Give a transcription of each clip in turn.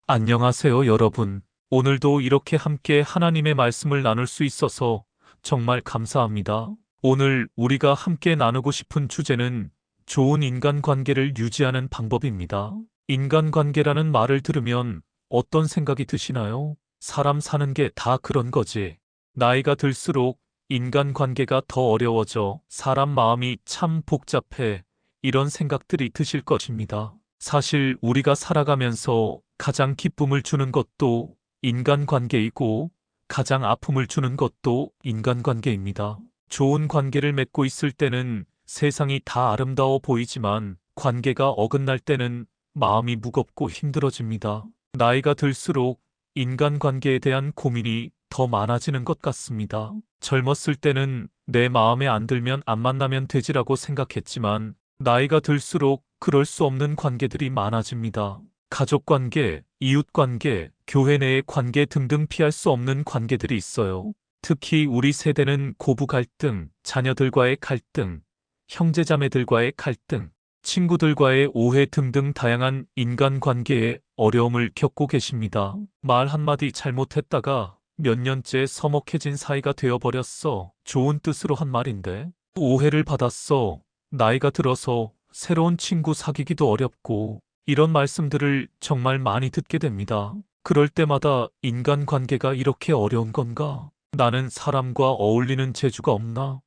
안녕하세요, 여러분. 오늘도 이렇게 함께 하나님의 말씀을 나눌 수 있어서 정말 감사합니다. 오늘 우리가 함께 나누고 싶은 주제는 좋은 인간관계를 유지하는 방법입니다. 인간관계라는 말을 들으면 어떤 생각이 드시나요? 사람 사는 게 다 그런 거지. 나이가 들수록 인간관계가 더 어려워져 사람 마음이 참 복잡해. 이런 생각들이 드실 것입니다. 사실 우리가 살아가면서 가장 기쁨을 주는 것도 인간관계이고 가장 아픔을 주는 것도 인간관계입니다. 좋은 관계를 맺고 있을 때는 세상이 다 아름다워 보이지만 관계가 어긋날 때는 마음이 무겁고 힘들어집니다. 나이가 들수록 인간관계에 대한 고민이 더 많아지는 것 같습니다. 젊었을 때는 내 마음에 안 들면 안 만나면 되지라고 생각했지만 나이가 들수록 그럴 수 없는 관계들이 많아집니다. 가족관계, 이웃관계, 교회 내의 관계 등등 피할 수 없는 관계들이 있어요. 특히 우리 세대는 고부 갈등, 자녀들과의 갈등, 형제자매들과의 갈등, 친구들과의 오해 등등 다양한 인간관계에 어려움을 겪고 계십니다. 말 한마디 잘못했다가 몇 년째 서먹해진 사이가 되어버렸어. 좋은 뜻으로 한 말인데. 오해를 받았어. 나이가 들어서 새로운 친구 사귀기도 어렵고 이런 말씀들을 정말 많이 듣게 됩니다. 그럴 때마다 인간관계가 이렇게 어려운 건가? 나는 사람과 어울리는 재주가 없나?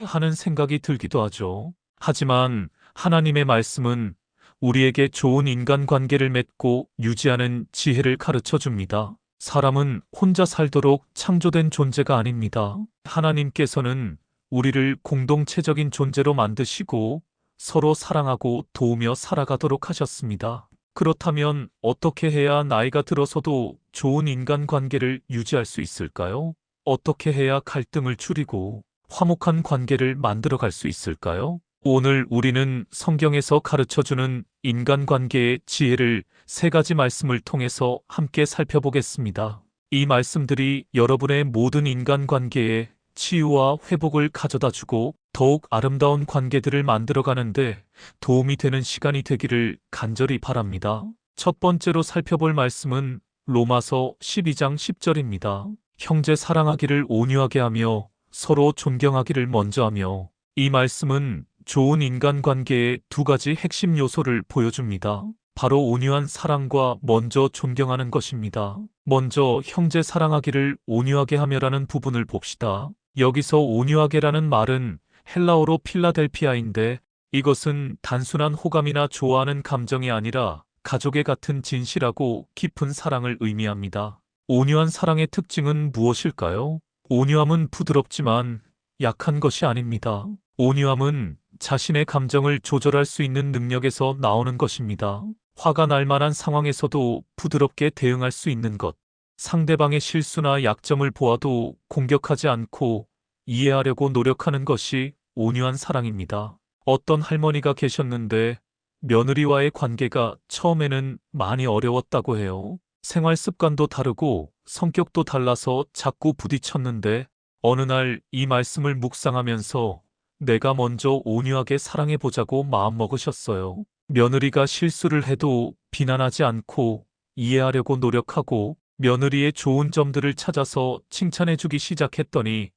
하는 생각이 들기도 하죠. 하지만 하나님의 말씀은 우리에게 좋은 인간관계를 맺고 유지하는 지혜를 가르쳐 줍니다. 사람은 혼자 살도록 창조된 존재가 아닙니다. 하나님께서는 우리를 공동체적인 존재로 만드시고 서로 사랑하고 도우며 살아가도록 하셨습니다. 그렇다면 어떻게 해야 나이가 들어서도 좋은 인간관계를 유지할 수 있을까요? 어떻게 해야 갈등을 줄이고 화목한 관계를 만들어갈 수 있을까요? 오늘 우리는 성경에서 가르쳐주는 인간관계의 지혜를 세 가지 말씀을 통해서 함께 살펴보겠습니다. 이 말씀들이 여러분의 모든 인간관계에 치유와 회복을 가져다 주고 더욱 아름다운 관계들을 만들어가는데 도움이 되는 시간이 되기를 간절히 바랍니다. 첫 번째로 살펴볼 말씀은 로마서 12장 10절입니다. 형제 사랑하기를 온유하게 하며 서로 존경하기를 먼저 하며. 이 말씀은 좋은 인간관계의 두 가지 핵심 요소를 보여줍니다. 바로 온유한 사랑과 먼저 존경하는 것입니다. 먼저 형제 사랑하기를 온유하게 하며라는 부분을 봅시다. 여기서 온유하게라는 말은 헬라어로 필라델피아인데 이것은 단순한 호감이나 좋아하는 감정이 아니라 가족의 같은 진실하고 깊은 사랑을 의미합니다. 온유한 사랑의 특징은 무엇일까요? 온유함은 부드럽지만 약한 것이 아닙니다. 온유함은 자신의 감정을 조절할 수 있는 능력에서 나오는 것입니다. 화가 날 만한 상황에서도 부드럽게 대응할 수 있는 것. 상대방의 실수나 약점을 보아도 공격하지 않고 이해하려고 노력하는 것이 온유한 사랑입니다. 어떤 할머니가 계셨는데 며느리와의 관계가 처음에는 많이 어려웠다고 해요. 생활 습관도 다르고 성격도 달라서 자꾸 부딪혔는데 어느 날 이 말씀을 묵상하면서 내가 먼저 온유하게 사랑해보자고 마음먹으셨어요. 며느리가 실수를 해도 비난하지 않고 이해하려고 노력하고 며느리의 좋은 점들을 찾아서 칭찬해주기 시작했더니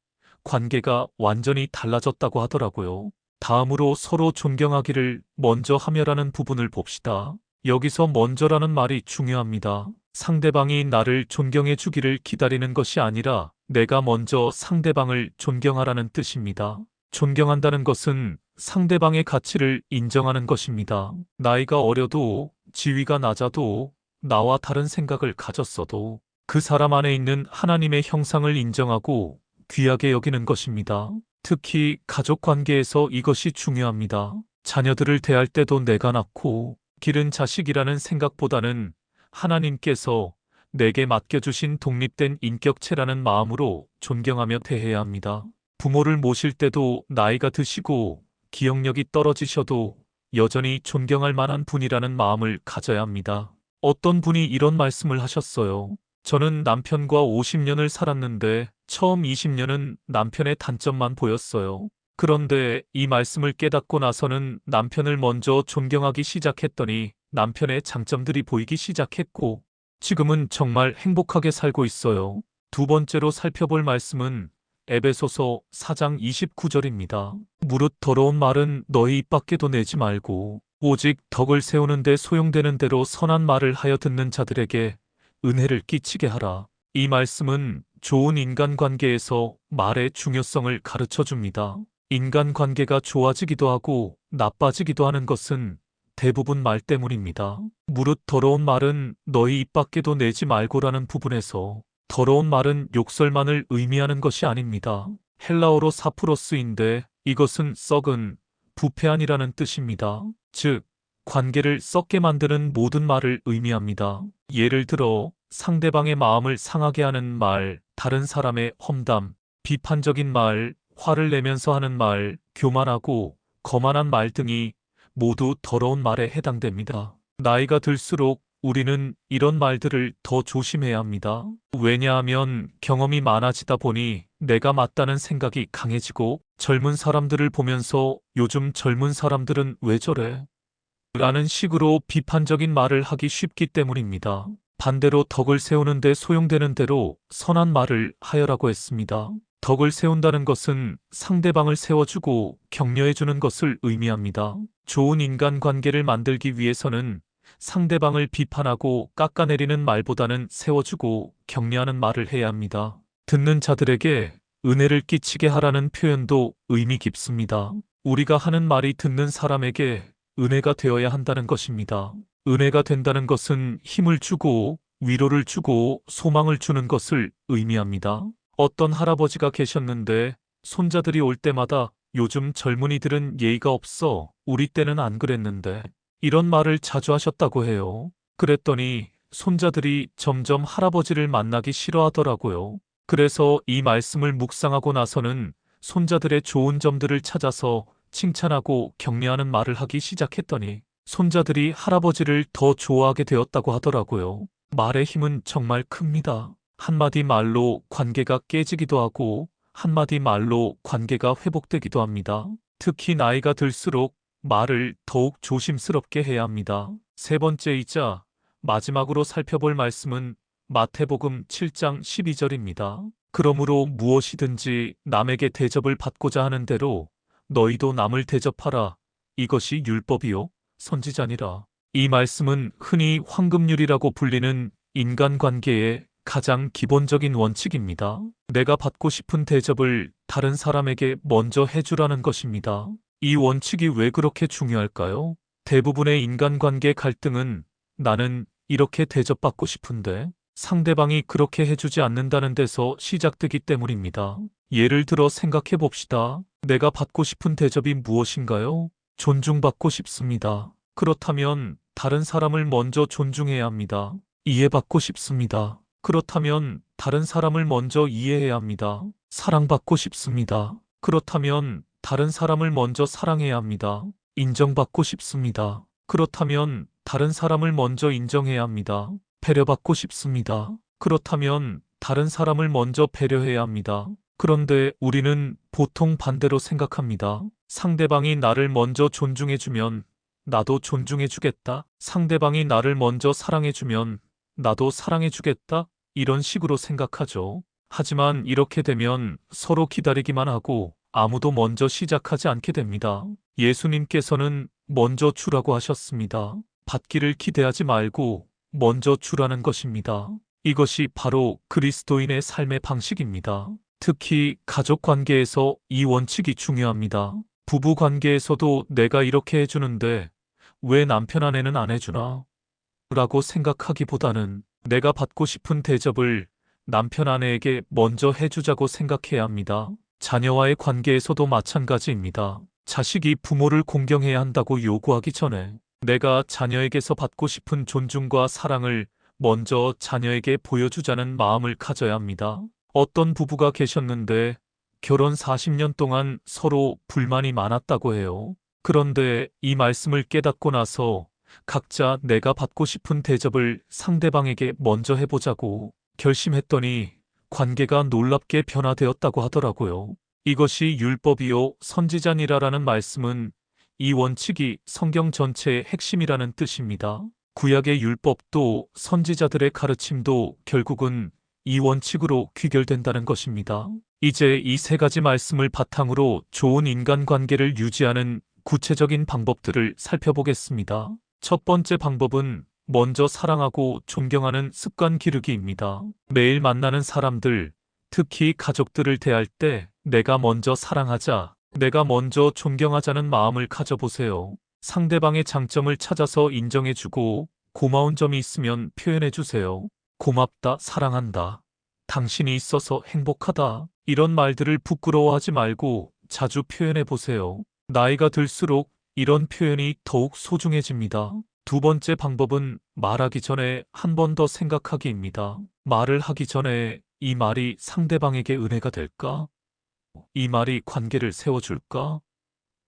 관계가 완전히 달라졌다고 하더라고요. 다음으로 서로 존경하기를 먼저 하며라는 부분을 봅시다. 여기서 먼저라는 말이 중요합니다. 상대방이 나를 존경해 주기를 기다리는 것이 아니라 내가 먼저 상대방을 존경하라는 뜻입니다. 존경한다는 것은 상대방의 가치를 인정하는 것입니다. 나이가 어려도 지위가 낮아도 나와 다른 생각을 가졌어도 그 사람 안에 있는 하나님의 형상을 인정하고 귀하게 여기는 것입니다. 특히 가족 관계에서 이것이 중요합니다. 자녀들을 대할 때도 내가 낳고 기른 자식이라는 생각보다는 하나님께서 내게 맡겨주신 독립된 인격체라는 마음으로 존경하며 대해야 합니다. 부모를 모실 때도 나이가 드시고 기억력이 떨어지셔도 여전히 존경할 만한 분이라는 마음을 가져야 합니다. 어떤 분이 이런 말씀을 하셨어요. 저는 남편과 50년을 살았는데 처음 20년은 남편의 단점만 보였어요. 그런데 이 말씀을 깨닫고 나서는 남편을 먼저 존경하기 시작했더니 남편의 장점들이 보이기 시작했고 지금은 정말 행복하게 살고 있어요. 두 번째로 살펴볼 말씀은 에베소서 4장 29절입니다. 무릇 더러운 말은 너희 입 밖에도 내지 말고 오직 덕을 세우는 데 소용되는 대로 선한 말을 하여 듣는 자들에게 은혜를 끼치게 하라. 이 말씀은 좋은 인간관계에서 말의 중요성을 가르쳐 줍니다. 인간관계가 좋아지기도 하고 나빠지기도 하는 것은 대부분 말 때문입니다. 무릇 더러운 말은 너희 입 밖에도 내지 말고라는 부분에서 더러운 말은 욕설만을 의미하는 것이 아닙니다. 헬라어로 사프로스인데 이것은 썩은, 부패한이라는 뜻입니다. 즉, 관계를 썩게 만드는 모든 말을 의미합니다. 예를 들어 상대방의 마음을 상하게 하는 말, 다른 사람의 험담, 비판적인 말, 화를 내면서 하는 말, 교만하고 거만한 말 등이 모두 더러운 말에 해당됩니다. 나이가 들수록 우리는 이런 말들을 더 조심해야 합니다. 왜냐하면 경험이 많아지다 보니 내가 맞다는 생각이 강해지고 젊은 사람들을 보면서 요즘 젊은 사람들은 왜 저래? 라는 식으로 비판적인 말을 하기 쉽기 때문입니다. 반대로 덕을 세우는데 소용되는 대로 선한 말을 하여라고 했습니다. 덕을 세운다는 것은 상대방을 세워주고 격려해주는 것을 의미합니다. 좋은 인간관계를 만들기 위해서는 상대방을 비판하고 깎아내리는 말보다는 세워주고 격려하는 말을 해야 합니다. 듣는 자들에게 은혜를 끼치게 하라는 표현도 의미 깊습니다. 우리가 하는 말이 듣는 사람에게 은혜가 되어야 한다는 것입니다. 은혜가 된다는 것은 힘을 주고 위로를 주고 소망을 주는 것을 의미합니다. 어떤 할아버지가 계셨는데 손자들이 올 때마다 요즘 젊은이들은 예의가 없어. 우리 때는 안 그랬는데. 이런 말을 자주 하셨다고 해요. 그랬더니 손자들이 점점 할아버지를 만나기 싫어하더라고요. 그래서 이 말씀을 묵상하고 나서는 손자들의 좋은 점들을 찾아서 칭찬하고 격려하는 말을 하기 시작했더니 손자들이 할아버지를 더 좋아하게 되었다고 하더라고요. 말의 힘은 정말 큽니다. 한마디 말로 관계가 깨지기도 하고 한마디 말로 관계가 회복되기도 합니다. 특히 나이가 들수록 말을 더욱 조심스럽게 해야 합니다. 세 번째이자 마지막으로 살펴볼 말씀은 마태복음 7장 12절입니다. 그러므로 무엇이든지 남에게 대접을 받고자 하는 대로 너희도 남을 대접하라. 이것이 율법이요 선지자니라. 이 말씀은 흔히 황금률이라고 불리는 인간관계의 가장 기본적인 원칙입니다. 내가 받고 싶은 대접을 다른 사람에게 먼저 해주라는 것입니다. 이 원칙이 왜 그렇게 중요할까요? 대부분의 인간관계 갈등은 나는 이렇게 대접받고 싶은데 상대방이 그렇게 해주지 않는다는 데서 시작되기 때문입니다. 예를 들어 생각해 봅시다. 내가 받고 싶은 대접이 무엇인가요? 존중받고 싶습니다. 그렇다면 다른 사람을 먼저 존중해야 합니다. 이해받고 싶습니다. 그렇다면 다른 사람을 먼저 이해해야 합니다. 사랑받고 싶습니다. 그렇다면 다른 사람을 먼저 사랑해야 합니다. 인정받고 싶습니다. 그렇다면 다른 사람을 먼저 인정해야 합니다. 배려받고 싶습니다. 그렇다면 다른 사람을 먼저 배려해야 합니다. 그런데 우리는 보통 반대로 생각합니다. 상대방이 나를 먼저 존중해주면 나도 존중해주겠다. 상대방이 나를 먼저 사랑해주면 나도 사랑해주겠다. 이런 식으로 생각하죠. 하지만 이렇게 되면 서로 기다리기만 하고 아무도 먼저 시작하지 않게 됩니다. 예수님께서는 먼저 주라고 하셨습니다. 받기를 기대하지 말고 먼저 주라는 것입니다. 이것이 바로 그리스도인의 삶의 방식입니다. 특히 가족 관계에서 이 원칙이 중요합니다. 부부 관계에서도 내가 이렇게 해주는데 왜 남편 아내는 안 해주나? 라고 생각하기보다는 내가 받고 싶은 대접을 남편 아내에게 먼저 해주자고 생각해야 합니다. 자녀와의 관계에서도 마찬가지입니다. 자식이 부모를 공경해야 한다고 요구하기 전에 내가 자녀에게서 받고 싶은 존중과 사랑을 먼저 자녀에게 보여주자는 마음을 가져야 합니다. 어떤 부부가 계셨는데 결혼 40년 동안 서로 불만이 많았다고 해요. 그런데 이 말씀을 깨닫고 나서 각자 내가 받고 싶은 대접을 상대방에게 먼저 해보자고 결심했더니 관계가 놀랍게 변화되었다고 하더라고요. 이것이 율법이요 선지자니라라는 말씀은 이 원칙이 성경 전체의 핵심이라는 뜻입니다. 구약의 율법도 선지자들의 가르침도 결국은 이 원칙으로 귀결된다는 것입니다. 이제 이 세 가지 말씀을 바탕으로 좋은 인간관계를 유지하는 구체적인 방법들을 살펴보겠습니다. 첫 번째 방법은 먼저 사랑하고 존경하는 습관 기르기입니다. 매일 만나는 사람들, 특히 가족들을 대할 때 내가 먼저 사랑하자, 내가 먼저 존경하자는 마음을 가져보세요. 상대방의 장점을 찾아서 인정해주고 고마운 점이 있으면 표현해주세요. 고맙다, 사랑한다. 당신이 있어서 행복하다. 이런 말들을 부끄러워하지 말고 자주 표현해보세요. 나이가 들수록 이런 표현이 더욱 소중해집니다. 두 번째 방법은 말하기 전에 한 번 더 생각하기입니다. 말을 하기 전에 이 말이 상대방에게 은혜가 될까? 이 말이 관계를 세워줄까?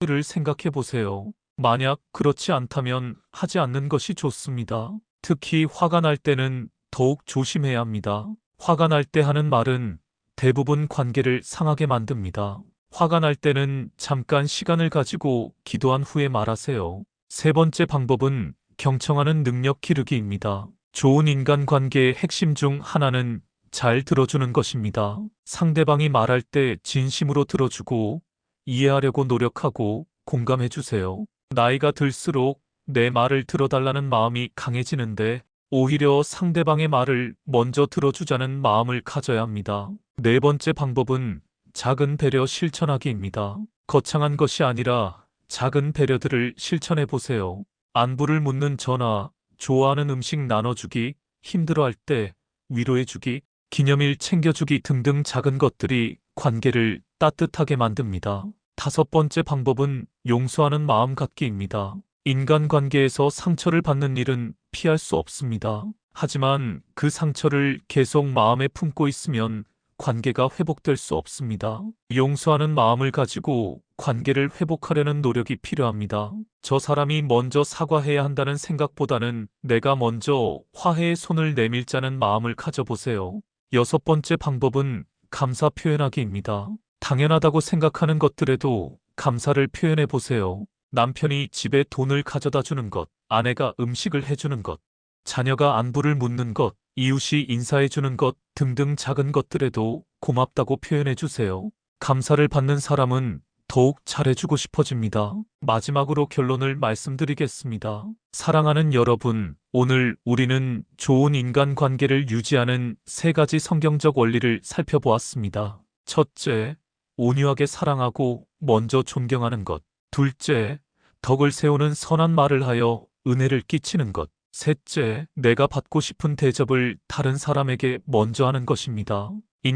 를 생각해 보세요. 만약 그렇지 않다면 하지 않는 것이 좋습니다. 특히 화가 날 때는 더욱 조심해야 합니다. 화가 날 때 하는 말은 대부분 관계를 상하게 만듭니다. 화가 날 때는 잠깐 시간을 가지고 기도한 후에 말하세요. 세 번째 방법은 경청하는 능력 기르기입니다. 좋은 인간관계의 핵심 중 하나는 잘 들어주는 것입니다. 상대방이 말할 때 진심으로 들어주고 이해하려고 노력하고 공감해주세요. 나이가 들수록 내 말을 들어달라는 마음이 강해지는데 오히려 상대방의 말을 먼저 들어주자는 마음을 가져야 합니다. 네 번째 방법은 작은 배려 실천하기입니다. 거창한 것이 아니라 작은 배려들을 실천해 보세요. 안부를 묻는 전화, 좋아하는 음식 나눠주기, 힘들어할 때 위로해주기, 기념일 챙겨주기 등등 작은 것들이 관계를 따뜻하게 만듭니다. 다섯 번째 방법은 용서하는 마음 갖기입니다. 인간관계에서 상처를 받는 일은 피할 수 없습니다. 하지만 그 상처를 계속 마음에 품고 있으면 관계가 회복될 수 없습니다. 용서하는 마음을 가지고 관계를 회복하려는 노력이 필요합니다. 저 사람이 먼저 사과해야 한다는 생각보다는 내가 먼저 화해의 손을 내밀자는 마음을 가져보세요. 여섯 번째 방법은 감사 표현하기입니다. 당연하다고 생각하는 것들에도 감사를 표현해 보세요. 남편이 집에 돈을 가져다 주는 것, 아내가 음식을 해주는 것, 자녀가 안부를 묻는 것, 이웃이 인사해 주는 것 등등 작은 것들에도 고맙다고 표현해 주세요. 감사를 받는 사람은 더욱 잘해주고 싶어집니다. 마지막으로 결론을 말씀드리겠습니다. 사랑하는 여러분, 오늘 우리는 좋은 인간관계를 유지하는 세 가지 성경적 원리를 살펴보았습니다. 첫째, 온유하게 사랑하고 먼저 존경하는 것. 둘째, 덕을 세우는 선한 말을 하여 은혜를 끼치는 것. 셋째, 내가 받고 싶은 대접을 다른 사람에게 먼저 하는 것입니다.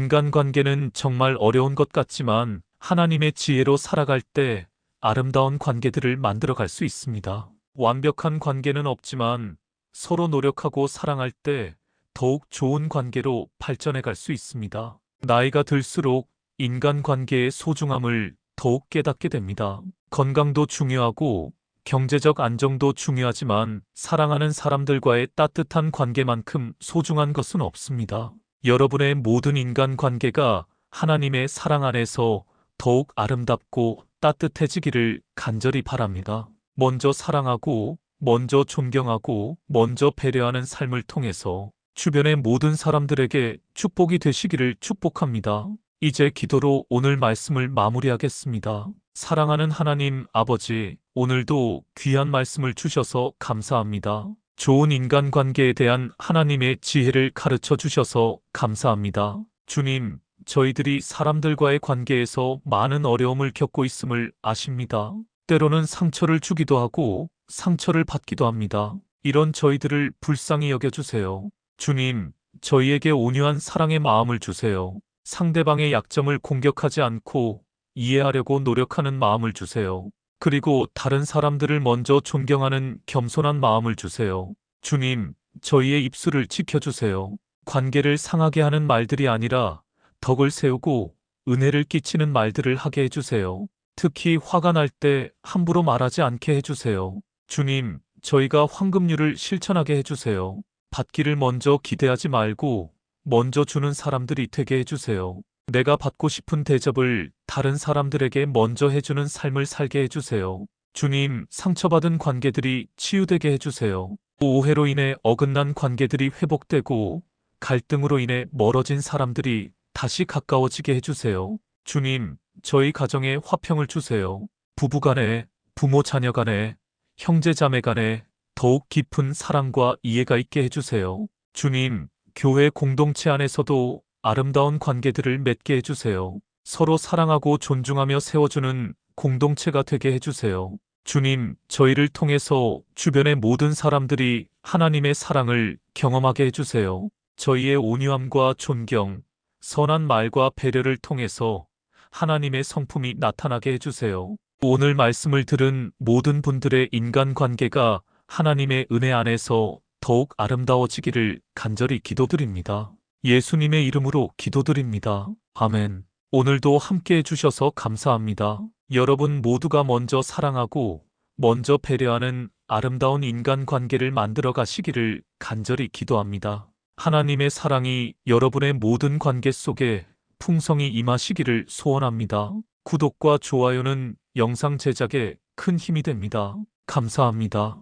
인간관계는 정말 어려운 것 같지만 하나님의 지혜로 살아갈 때 아름다운 관계들을 만들어갈 수 있습니다. 완벽한 관계는 없지만 서로 노력하고 사랑할 때 더욱 좋은 관계로 발전해 갈 수 있습니다. 나이가 들수록 인간관계의 소중함을 더욱 깨닫게 됩니다. 건강도 중요하고 경제적 안정도 중요하지만 사랑하는 사람들과의 따뜻한 관계만큼 소중한 것은 없습니다. 여러분의 모든 인간관계가 하나님의 사랑 안에서 더욱 아름답고 따뜻해지기를 간절히 바랍니다. 먼저 사랑하고, 먼저 존경하고, 먼저 배려하는 삶을 통해서 주변의 모든 사람들에게 축복이 되시기를 축복합니다. 이제 기도로 오늘 말씀을 마무리하겠습니다. 사랑하는 하나님 아버지, 오늘도 귀한 말씀을 주셔서 감사합니다. 좋은 인간관계에 대한 하나님의 지혜를 가르쳐 주셔서 감사합니다. 주님, 저희들이 사람들과의 관계에서 많은 어려움을 겪고 있음을 아십니다. 때로는 상처를 주기도 하고 상처를 받기도 합니다. 이런 저희들을 불쌍히 여겨주세요. 주님, 저희에게 온유한 사랑의 마음을 주세요. 상대방의 약점을 공격하지 않고 이해하려고 노력하는 마음을 주세요. 그리고 다른 사람들을 먼저 존경하는 겸손한 마음을 주세요. 주님, 저희의 입술을 지켜주세요. 관계를 상하게 하는 말들이 아니라 덕을 세우고 은혜를 끼치는 말들을 하게 해주세요. 특히 화가 날 때 함부로 말하지 않게 해주세요. 주님, 저희가 황금률을 실천하게 해주세요. 받기를 먼저 기대하지 말고 먼저 주는 사람들이 되게 해주세요. 내가 받고 싶은 대접을 다른 사람들에게 먼저 해주는 삶을 살게 해주세요. 주님, 상처받은 관계들이 치유되게 해주세요. 오해로 인해 어긋난 관계들이 회복되고 갈등으로 인해 멀어진 사람들이 다시 가까워지게 해주세요. 주님, 저희 가정에 화평을 주세요. 부부 간에, 부모 자녀 간에, 형제 자매 간에 더욱 깊은 사랑과 이해가 있게 해주세요. 주님, 교회 공동체 안에서도 아름다운 관계들을 맺게 해주세요. 서로 사랑하고 존중하며 세워주는 공동체가 되게 해주세요. 주님, 저희를 통해서 주변의 모든 사람들이 하나님의 사랑을 경험하게 해주세요. 저희의 온유함과 존경, 선한 말과 배려를 통해서 하나님의 성품이 나타나게 해주세요. 오늘 말씀을 들은 모든 분들의 인간관계가 하나님의 은혜 안에서 더욱 아름다워지기를 간절히 기도드립니다. 예수님의 이름으로 기도드립니다. 아멘. 오늘도 함께 해주셔서 감사합니다. 여러분 모두가 먼저 사랑하고 먼저 배려하는 아름다운 인간관계를 만들어 가시기를 간절히 기도합니다. 하나님의 사랑이 여러분의 모든 관계 속에 풍성히 임하시기를 소원합니다. 구독과 좋아요는 영상 제작에 큰 힘이 됩니다. 감사합니다.